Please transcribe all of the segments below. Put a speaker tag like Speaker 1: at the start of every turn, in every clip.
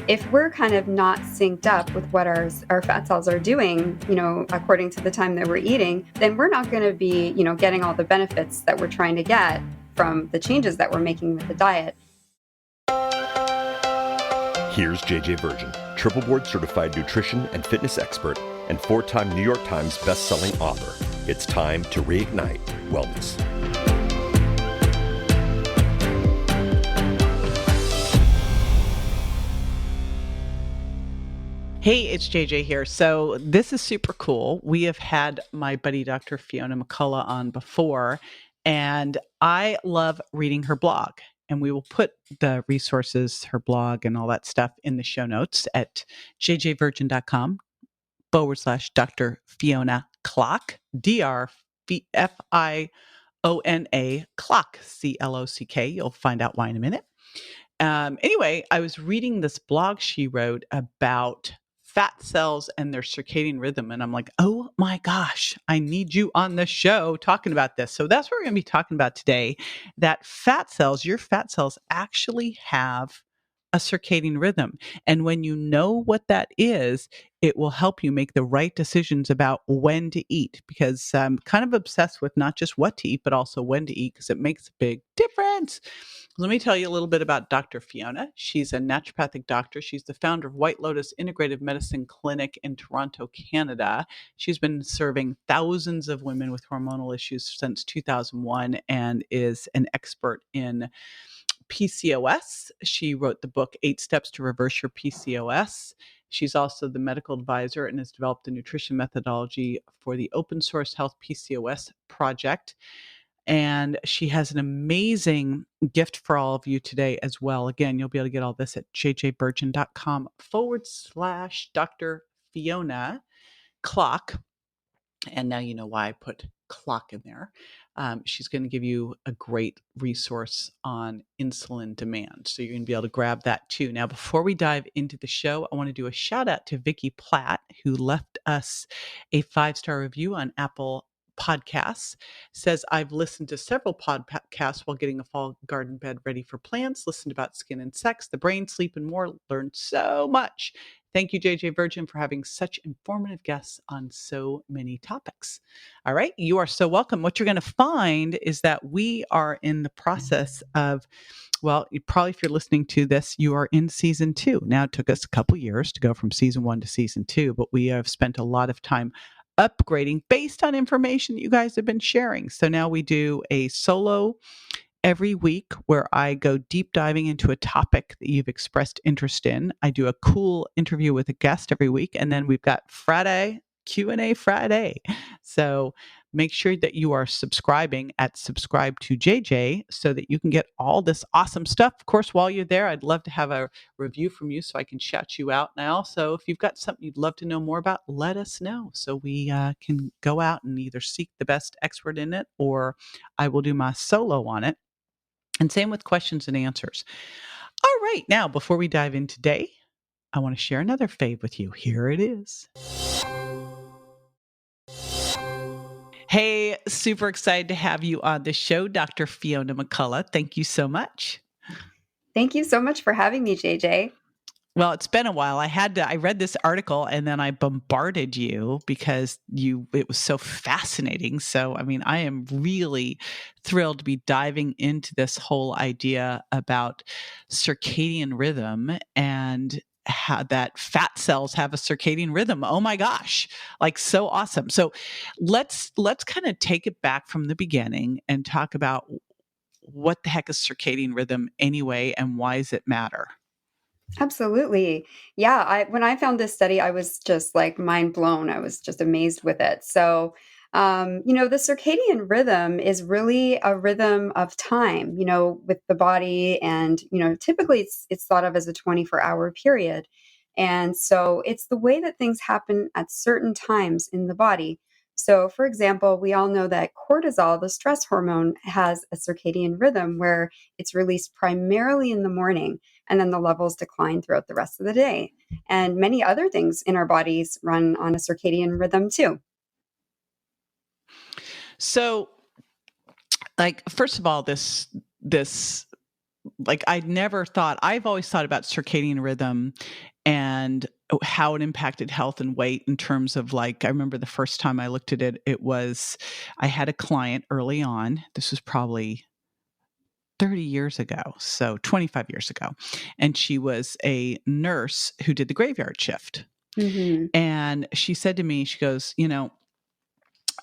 Speaker 1: if we're kind of not synced up with what our fat cells are doing, according to the time that we're eating, then we're not going to be, getting all the benefits that we're trying to get from the changes that we're making with the diet.
Speaker 2: Here's JJ Virgin, triple board certified nutrition and fitness expert and 4-time New York Times best-selling author. It's time to reignite wellness.
Speaker 3: Hey, it's JJ here. So this is super cool. We have had my buddy Dr. Fiona McCulloch on before, and I love reading her blog. And we will put the resources, her blog, and all that stuff in the show notes at jjvirgin.com/Dr. Fiona Clock, DrFiona Clock, CLOCK. You'll find out why in a minute. Anyway, I was reading this blog she wrote about fat cells and their circadian rhythm. And I'm like, oh my gosh, I need you on the show talking about this. So that's what we're going to be talking about today, that your fat cells actually have a circadian rhythm. And when you know what that is, it will help you make the right decisions about when to eat, because I'm kind of obsessed with not just what to eat, but also when to eat, because it makes a big difference. Let me tell you a little bit about Dr. Fiona. She's a naturopathic doctor. She's the founder of White Lotus Integrative Medicine Clinic in Toronto, Canada. She's been serving thousands of women with hormonal issues since 2001 and is an expert in PCOS. She wrote the book 8 Steps to Reverse Your PCOS. She's also the medical advisor and has developed a nutrition methodology for the open source Health PCOS project. And she has an amazing gift for all of you today as well. Again, you'll be able to get all this at jjvirgin.com/Dr. Fiona Clock. And now you know why I put clock in there. She's going to give you a great resource on insulin demand. So you're going to be able to grab that too. Now, before we dive into the show, I want to do a shout out to Vicky Platt, who left us a 5-star review on Apple Podcasts. Says, I've listened to several podcasts while getting a fall garden bed ready for plants, listened about skin and sex, the brain, sleep, and more. Learned so much. Thank you, JJ Virgin, for having such informative guests on so many topics. All right, you are so welcome. What you're going to find is that we are in the process of, well, if you're listening to this, you are in season 2. Now, it took us a couple years to go from season 1 to season 2, but we have spent a lot of time upgrading based on information that you guys have been sharing. So now we do a solo every week where I go deep diving into a topic that you've expressed interest in. I do a cool interview with a guest every week, and then we've got Friday, Q&A Friday. So make sure that you are subscribing at Subscribe to JJ so that you can get all this awesome stuff. Of course, while you're there, I'd love to have a review from you so I can shout you out now. So if you've got something you'd love to know more about, let us know so we can go out and either seek the best expert in it, or I will do my solo on it. And same with questions and answers. All right, now before we dive in today, I want to share another fave with you. Here it is. Hey, super excited to have you on the show, Dr. Fiona McCulloch. Thank you so much.
Speaker 1: Thank you so much for having me, JJ.
Speaker 3: Well, it's been a while. I read this article and then I bombarded you because it was so fascinating. So, I mean, I am really thrilled to be diving into this whole idea about circadian rhythm and how that fat cells have a circadian rhythm. Oh my gosh, like so awesome. So let's kind of take it back from the beginning and talk about what the heck is circadian rhythm anyway, and why does it matter?
Speaker 1: Absolutely. Yeah. When I found this study, I was just like mind blown. I was just amazed with it. So, the circadian rhythm is really a rhythm of time, with the body. And, typically it's thought of as a 24-hour period. And so it's the way that things happen at certain times in the body. So, for example, we all know that cortisol, the stress hormone, has a circadian rhythm where it's released primarily in the morning, and then the levels decline throughout the rest of the day. And many other things in our bodies run on a circadian rhythm too.
Speaker 3: So, like, first of all, this like I've always thought about circadian rhythm and how it impacted health and weight in terms of like, I remember the first time I looked at it, I had a client early on. This was probably 30 years ago, so 25 years ago. And she was a nurse who did the graveyard shift.
Speaker 1: Mm-hmm.
Speaker 3: And she said to me, she goes,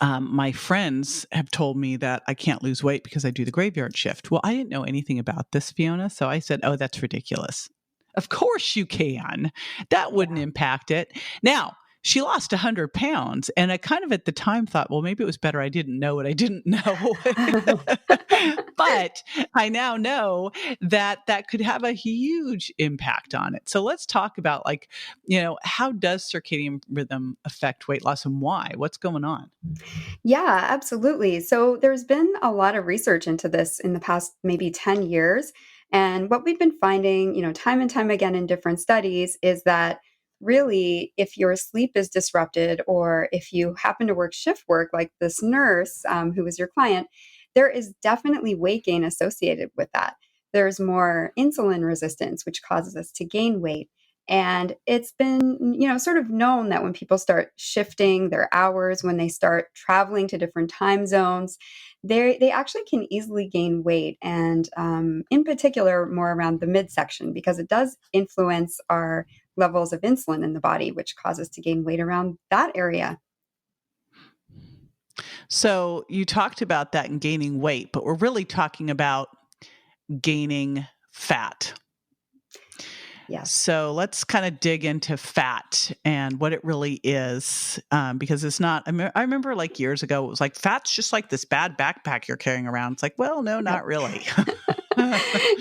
Speaker 3: my friends have told me that I can't lose weight because I do the graveyard shift. Well, I didn't know anything about this, Fiona. So I said, oh, that's ridiculous. Of course you can. That wouldn't impact it. Now, she lost 100 pounds. And I kind of at the time thought, well, maybe it was better I didn't know what I didn't know. But I now know that that could have a huge impact on it. So let's talk about how does circadian rhythm affect weight loss and why? What's going on?
Speaker 1: Yeah, absolutely. So there's been a lot of research into this in the past maybe 10 years. And what we've been finding, time and time again in different studies is that really, if your sleep is disrupted or if you happen to work shift work like this nurse who was your client, there is definitely weight gain associated with that. There's more insulin resistance, which causes us to gain weight. And it's been, sort of known that when people start shifting their hours, when they start traveling to different time zones, they actually can easily gain weight. And in particular, more around the midsection, because it does influence our levels of insulin in the body, which causes to gain weight around that area.
Speaker 3: So you talked about that and gaining weight, but we're really talking about gaining fat.
Speaker 1: Yes.
Speaker 3: So let's kind of dig into fat and what it really is, because it's not. I remember like years ago, it was like fat's just like this bad backpack you're carrying around. It's like, well, no, not really.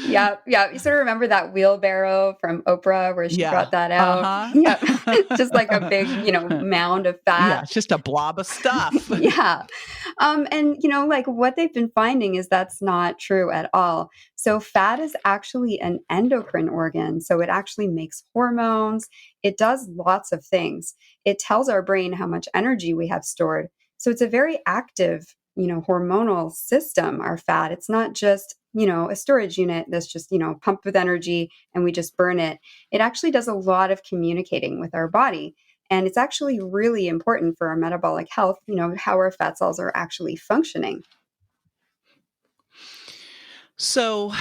Speaker 1: Yeah. You sort of remember that wheelbarrow from Oprah where she brought that out.
Speaker 3: Uh-huh.
Speaker 1: Yeah. Just like a big, mound of fat.
Speaker 3: Yeah, it's just a blob of stuff.
Speaker 1: Yeah. And, like what they've been finding is that's not true at all. So fat is actually an endocrine organ. So it actually makes hormones. It does lots of things. It tells our brain how much energy we have stored. So it's a very active, hormonal system, our fat. It's not just, a storage unit that's just, pumped with energy and we just burn it. It actually does a lot of communicating with our body. And it's actually really important for our metabolic health, how our fat cells are actually functioning.
Speaker 3: So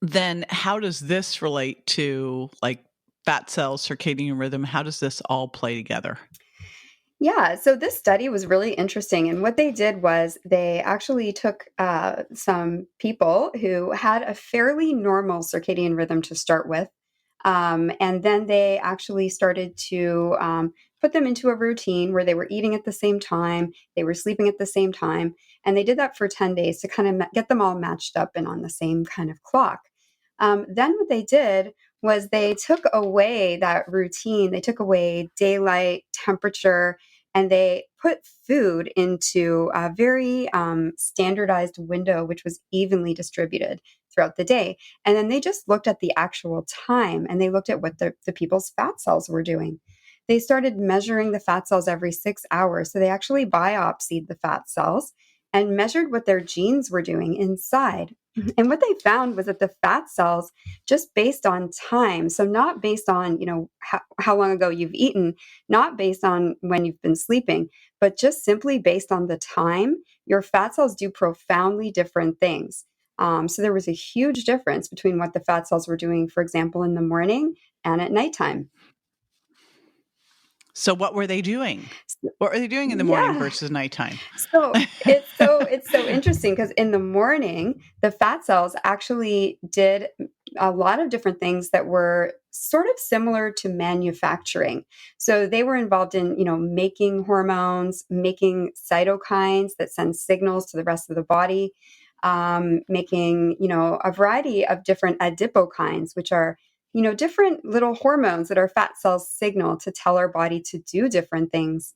Speaker 3: then how does this relate to like fat cells, circadian rhythm? How does this all play together?
Speaker 1: Yeah, so this study was really interesting. And what they did was they actually took some people who had a fairly normal circadian rhythm to start with. And then they actually started to put them into a routine where they were eating at the same time, they were sleeping at the same time. And they did that for 10 days to kind of get them all matched up and on the same kind of clock. Then what they did was they took away that routine, they took away daylight, temperature, and they put food into a very standardized window, which was evenly distributed throughout the day. And then they just looked at the actual time and they looked at what the people's fat cells were doing. They started measuring the fat cells every 6 hours. So they actually biopsied the fat cells and measured what their genes were doing inside. And what they found was that the fat cells, just based on time, so not based on, how long ago you've eaten, not based on when you've been sleeping, but just simply based on the time, your fat cells do profoundly different things. So there was a huge difference between what the fat cells were doing, for example, in the morning and at nighttime.
Speaker 3: So what were they doing? What were they doing in the morning versus nighttime?
Speaker 1: So it's so interesting because in the morning, the fat cells actually did a lot of different things that were sort of similar to manufacturing. So they were involved in, making hormones, making cytokines that send signals to the rest of the body, making, a variety of different adipokines, which are different little hormones that our fat cells signal to tell our body to do different things.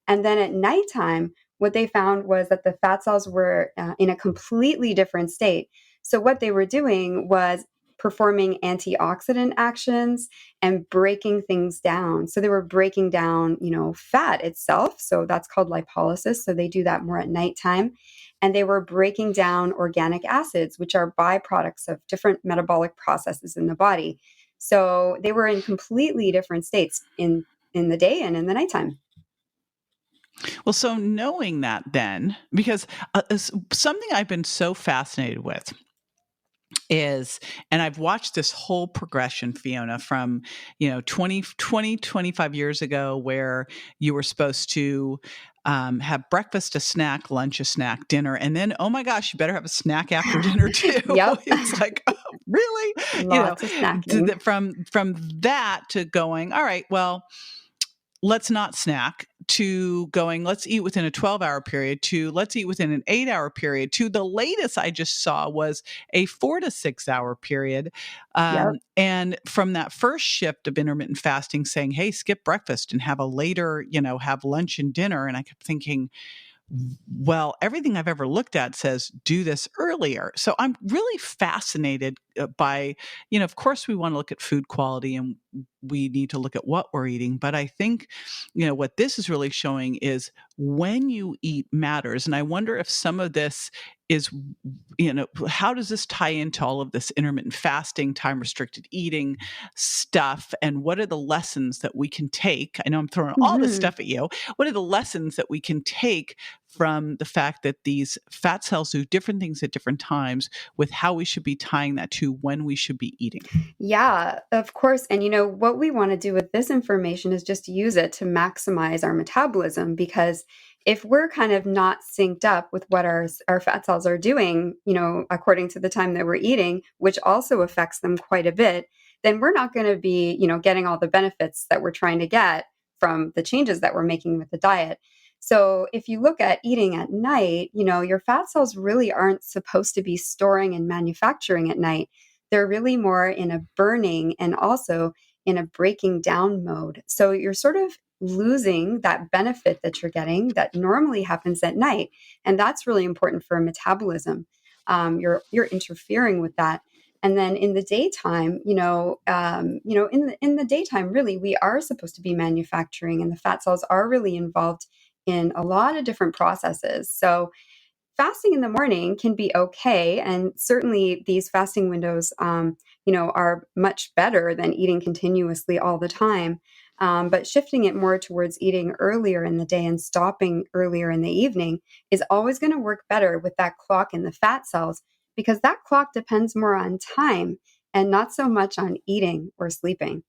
Speaker 1: And then at nighttime, what they found was that the fat cells were in a completely different state. So what they were doing was performing antioxidant actions and breaking things down. So they were breaking down, fat itself. So that's called lipolysis. So they do that more at nighttime. and they were breaking down organic acids, which are byproducts of different metabolic processes in the body. So they were in completely different states in the day and in the nighttime.
Speaker 3: Well, so knowing that then, because something I've been so fascinated with is, and I've watched this whole progression, Fiona, from, 25 years ago, where you were supposed to have breakfast, a snack, lunch, a snack, dinner, and then, oh my gosh, you better have a snack after dinner too.
Speaker 1: Yep.
Speaker 3: It's like, oh, really?
Speaker 1: Lots of snacking.
Speaker 3: From that to going, all right, well, let's not snack, to going, let's eat within a 12-hour period, to let's eat within an 8-hour period, to the latest I just saw was a 4 to 6 hour period.
Speaker 1: Yep.
Speaker 3: And from that first shift of intermittent fasting saying, hey, skip breakfast and have a later, have lunch and dinner. And I kept thinking, well, everything I've ever looked at says do this earlier. So I'm really fascinated by, of course we want to look at food quality and we need to look at what we're eating. But I think, what this is really showing is when you eat matters. And I wonder if some of this is, how does this tie into all of this intermittent fasting, time restricted eating stuff? And what are the lessons that we can take? I know I'm throwing all this
Speaker 1: Mhm.
Speaker 3: stuff at you. What are the lessons that we can take from the fact that these fat cells do different things at different times, with how we should be tying that to when we should be eating?
Speaker 1: Yeah, of course. And what we want to do with this information is just use it to maximize our metabolism, because if we're kind of not synced up with what our fat cells are doing, according to the time that we're eating, which also affects them quite a bit, then we're not going to be, getting all the benefits that we're trying to get from the changes that we're making with the diet. So if you look at eating at night, your fat cells really aren't supposed to be storing and manufacturing at night. They're really more in a burning and also in a breaking down mode. So you're sort of losing that benefit that you're getting that normally happens at night, and that's really important for metabolism. You're interfering with that. And then in the daytime, in the daytime, really, we are supposed to be manufacturing, and the fat cells are really involved in a lot of different processes. So fasting in the morning can be okay, and certainly these fasting windows, are much better than eating continuously all the time. But shifting it more towards eating earlier in the day and stopping earlier in the evening is always going to work better with that clock in the fat cells, because that clock depends more on time and not so much on eating or sleeping.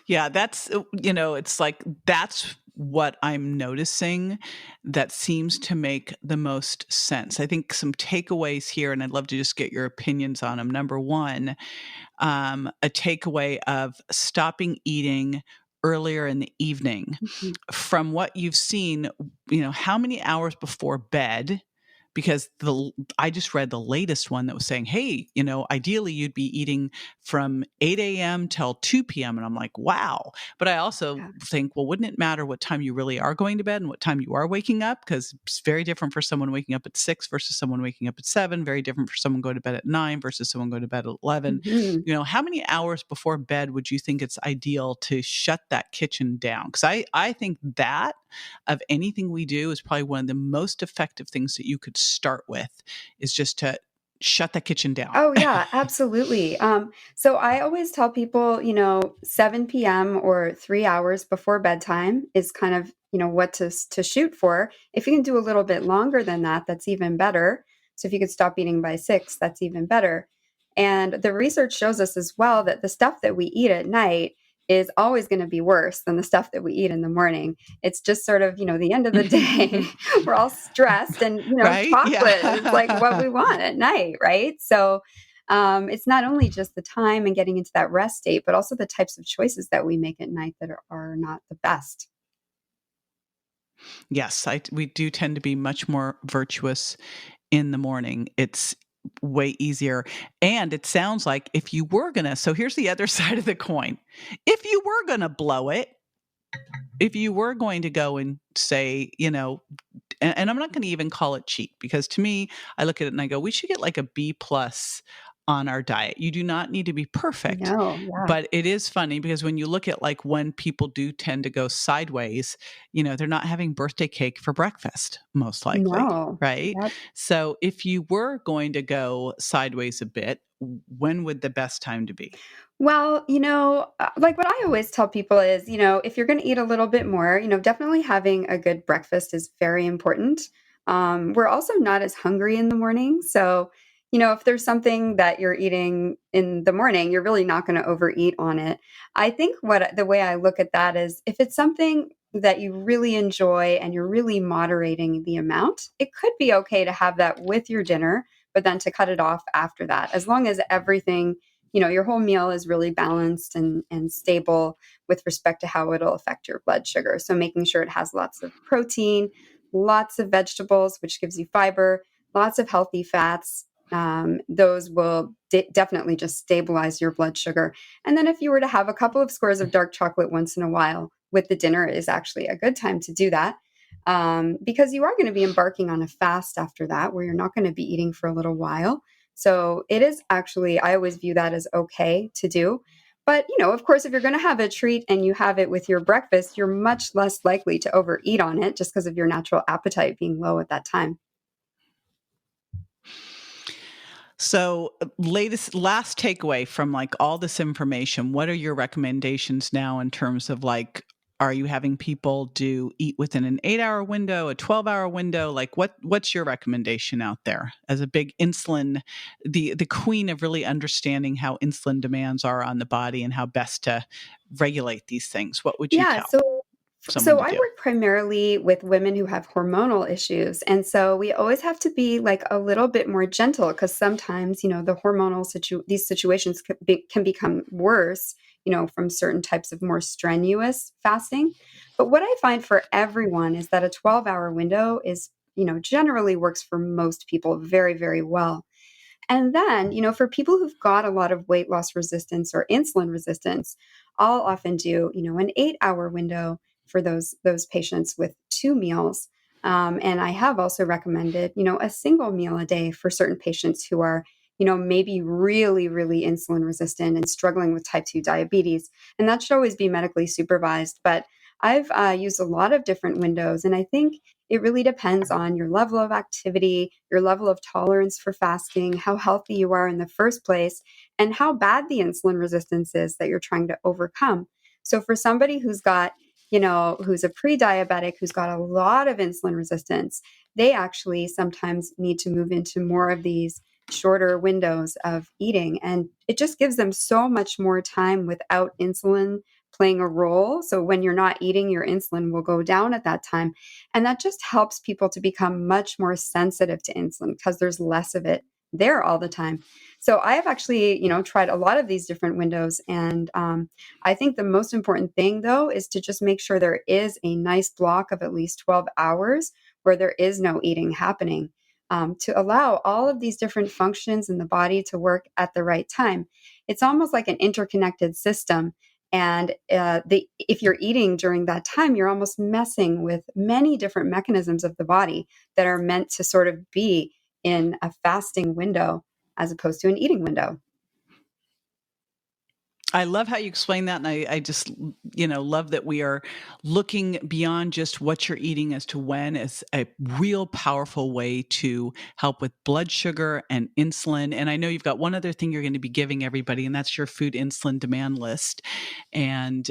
Speaker 3: Yeah, that's, it's like that's what I'm noticing that seems to make the most sense. I think some takeaways here, and I'd love to just get your opinions on them. Number one, a takeaway of stopping eating earlier in the evening.
Speaker 1: Mhm.
Speaker 3: From what you've seen, how many hours before bed? Because I just read the latest one that was saying, hey, ideally you'd be eating from 8 a.m. till 2 p.m. And I'm like, wow. But I also
Speaker 1: Yeah.
Speaker 3: think, well, wouldn't it matter what time you really are going to bed and what time you are waking up? Because it's very different for someone waking up at 6 versus someone waking up at 7. Very different for someone going to bed at 9 versus someone going to bed at 11.
Speaker 1: Mhm.
Speaker 3: How many hours before bed would you think it's ideal to shut that kitchen down? Because I think that of anything we do is probably one of the most effective things that you could start with, is just to shut the kitchen down.
Speaker 1: Oh yeah, absolutely. So I always tell people, 7 p.m. or 3 hours before bedtime is kind of, what to shoot for. If you can do a little bit longer than that, that's even better. So if you could stop eating by 6, that's even better. And the research shows us as well that the stuff that we eat at night is always going to be worse than the stuff that we eat in the morning. It's just sort of, the end of the day, we're all stressed, and,
Speaker 3: Right?
Speaker 1: chocolate is like what
Speaker 3: Yeah.
Speaker 1: we want at night, right? So it's not only just the time and getting into that rest state, but also the types of choices that we make at night that are not the best.
Speaker 3: Yes, we do tend to be much more virtuous in the morning. It's way easier. And it sounds like if you were going to, so here's the other side of the coin. If you were going to blow it, if you were going to go and say, and I'm not going to even call it cheat, because to me, I look at it and I go, we should get like a B plus on our diet. You do not need to be perfect,
Speaker 1: No, yeah.
Speaker 3: but it is funny because when you look at like when people do tend to go sideways, they're not having birthday cake for breakfast, most likely,
Speaker 1: No.
Speaker 3: right?
Speaker 1: Yep.
Speaker 3: So if you were going to go sideways a bit, when would the best time to be?
Speaker 1: Well, like what I always tell people is, if you're going to eat a little bit more, definitely having a good breakfast is very important. We're also not as hungry in the morning. So, if there's something that you're eating in the morning, you're really not going to overeat on it. I think the way I look at that is if it's something that you really enjoy and you're really moderating the amount, it could be okay to have that with your dinner, but then to cut it off after that, as long as everything your whole meal is really balanced and stable with respect to how it'll affect your blood sugar. So making sure it has lots of protein, lots of vegetables, which gives you fiber, lots of healthy fats. Those will definitely just stabilize your blood sugar. And then if you were to have a couple of squares of dark chocolate once in a while with the dinner is actually a good time to do that. Because you are going to be embarking on a fast after that, where you're not going to be eating for a little while. So it is actually, I always view that as okay to do. But, of course, if you're going to have a treat and you have it with your breakfast, you're much less likely to overeat on it just because of your natural appetite being low at that time.
Speaker 3: So last takeaway from like all this information, what are your recommendations now in terms of like, are you having people eat within an 8-hour window, a 12-hour window? Like what's your recommendation out there as a big insulin, the queen of really understanding how insulin demands are on the body and how best to regulate these things? What would you
Speaker 1: Yeah.
Speaker 3: tell someone
Speaker 1: So
Speaker 3: to
Speaker 1: I
Speaker 3: do?
Speaker 1: work primarily with women who have hormonal issues. And so we always have to be like a little bit more gentle because sometimes, the these situations can become worse, from certain types of more strenuous fasting. But what I find for everyone is that a 12-hour window is, generally works for most people very, very well. And then, for people who've got a lot of weight loss resistance or insulin resistance, I'll often do, an 8-hour window for those patients with 2 meals. And I have also recommended, a single meal a day for certain patients who are, maybe really, really insulin resistant and struggling with type 2 diabetes. And that should always be medically supervised. But I've used a lot of different windows. And I think it really depends on your level of activity, your level of tolerance for fasting, how healthy you are in the first place, and how bad the insulin resistance is that you're trying to overcome. So for somebody who's a pre-diabetic, who's got a lot of insulin resistance, they actually sometimes need to move into more of these shorter windows of eating. And it just gives them so much more time without insulin playing a role. So when you're not eating, your insulin will go down at that time. And that just helps people to become much more sensitive to insulin because there's less of it there all the time. So I have actually, tried a lot of these different windows. And I think the most important thing, though, is to just make sure there is a nice block of at least 12 hours where there is no eating happening, to allow all of these different functions in the body to work at the right time. It's almost like an interconnected system. And if you're eating during that time, you're almost messing with many different mechanisms of the body that are meant to sort of be in a fasting window as opposed to an eating window.
Speaker 3: I love how you explain that. And I just, love that we are looking beyond just what you're eating as to when as a real powerful way to help with blood sugar and insulin. And I know you've got one other thing you're going to be giving everybody, and that's your food insulin demand list. And,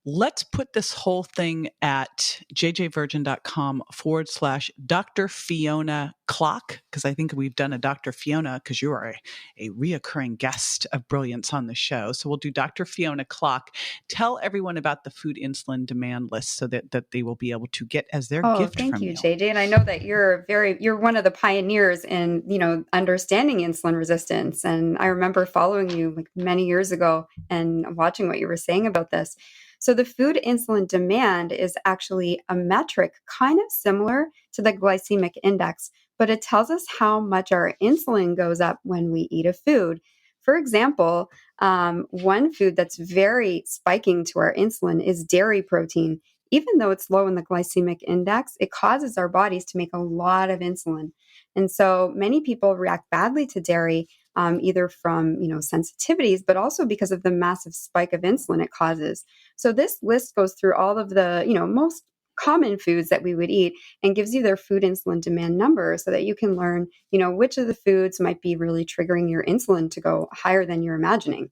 Speaker 3: let's put this whole thing at jjvirgin.com/Dr. Fiona Clock, because I think we've done a Dr. Fiona because you are a reoccurring guest of brilliance on the show. So we'll do Dr. Fiona Clock. Tell everyone about the food insulin demand list so that they will be able to get as their
Speaker 1: Oh,
Speaker 3: gift
Speaker 1: thank
Speaker 3: from
Speaker 1: you,
Speaker 3: you.
Speaker 1: JJ. And I know that you're one of the pioneers in, understanding insulin resistance. And I remember following you like many years ago and watching what you were saying about this. So the food insulin demand is actually a metric kind of similar to the glycemic index, but it tells us how much our insulin goes up when we eat a food. For example, one food that's very spiking to our insulin is dairy protein. Even though it's low in the glycemic index, it causes our bodies to make a lot of insulin. And so many people react badly to dairy, either from, sensitivities, but also because of the massive spike of insulin it causes. So this list goes through all of the, most common foods that we would eat and gives you their food insulin demand number so that you can learn, which of the foods might be really triggering your insulin to go higher than you're imagining.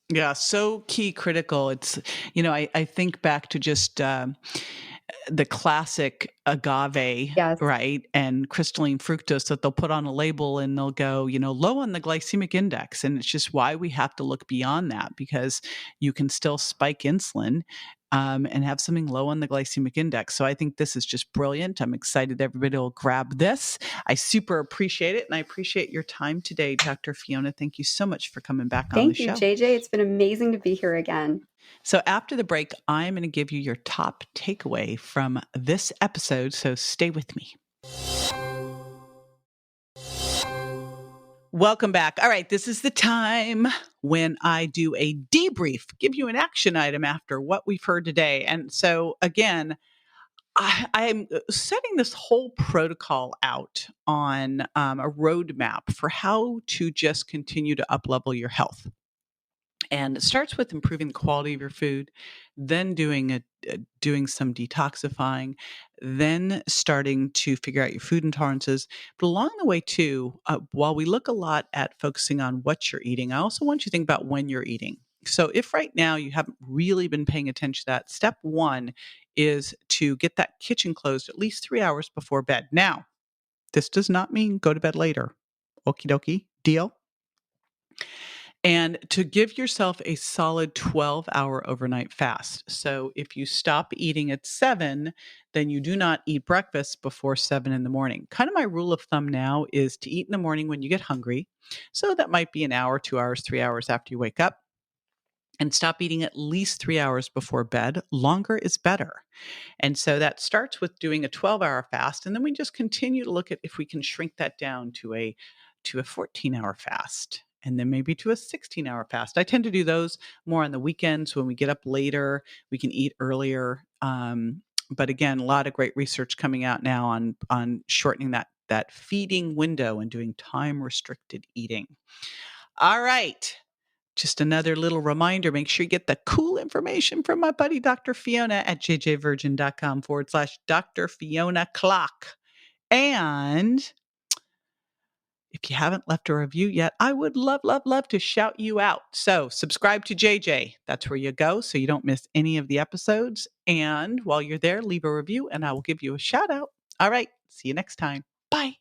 Speaker 3: Yeah, so key critical. It's, I think back to just the classic agave,
Speaker 1: Yes.
Speaker 3: right? And crystalline fructose that they'll put on a label and they'll go, low on the glycemic index. And it's just why we have to look beyond that, because you can still spike insulin and have something low on the glycemic index. So I think this is just brilliant. I'm excited everybody will grab this. I super appreciate it. And I appreciate your time today, Dr. Fiona. Thank you so much for coming back on the
Speaker 1: Thank you,
Speaker 3: show.
Speaker 1: JJ. It's been amazing to be here again.
Speaker 3: So after the break, I'm going to give you your top takeaway from this episode. So stay with me. Welcome back. All right. This is the time when I do a debrief, give you an action item after what we've heard today. And so again, I'm setting this whole protocol out on a roadmap for how to just continue to uplevel your health. And it starts with improving the quality of your food, then doing some detoxifying, then starting to figure out your food intolerances. But along the way, too, while we look a lot at focusing on what you're eating, I also want you to think about when you're eating. So if right now you haven't really been paying attention to that, step one is to get that kitchen closed at least 3 hours before bed. Now, this does not mean go to bed later. Okie dokie, deal? And to give yourself a solid 12-hour overnight fast. So if you stop eating at 7, then you do not eat breakfast before 7 in the morning. Kind of my rule of thumb now is to eat in the morning when you get hungry. So that might be an hour, 2 hours, 3 hours after you wake up. And stop eating at least 3 hours before bed. Longer is better. And so that starts with doing a 12-hour fast. And then we just continue to look at if we can shrink that down to a 14-hour fast. And then maybe to a 16-hour fast. I tend to do those more on the weekends when we get up later, we can eat earlier. But again, a lot of great research coming out now on shortening that feeding window and doing time-restricted eating. All right. Just another little reminder, make sure you get the cool information from my buddy, Dr. Fiona at jjvirgin.com/Dr. Fiona Clock. And if you haven't left a review yet, I would love, love, love to shout you out. So subscribe to JJ. That's where you go so you don't miss any of the episodes. And while you're there, leave a review and I will give you a shout out. All right. See you next time. Bye.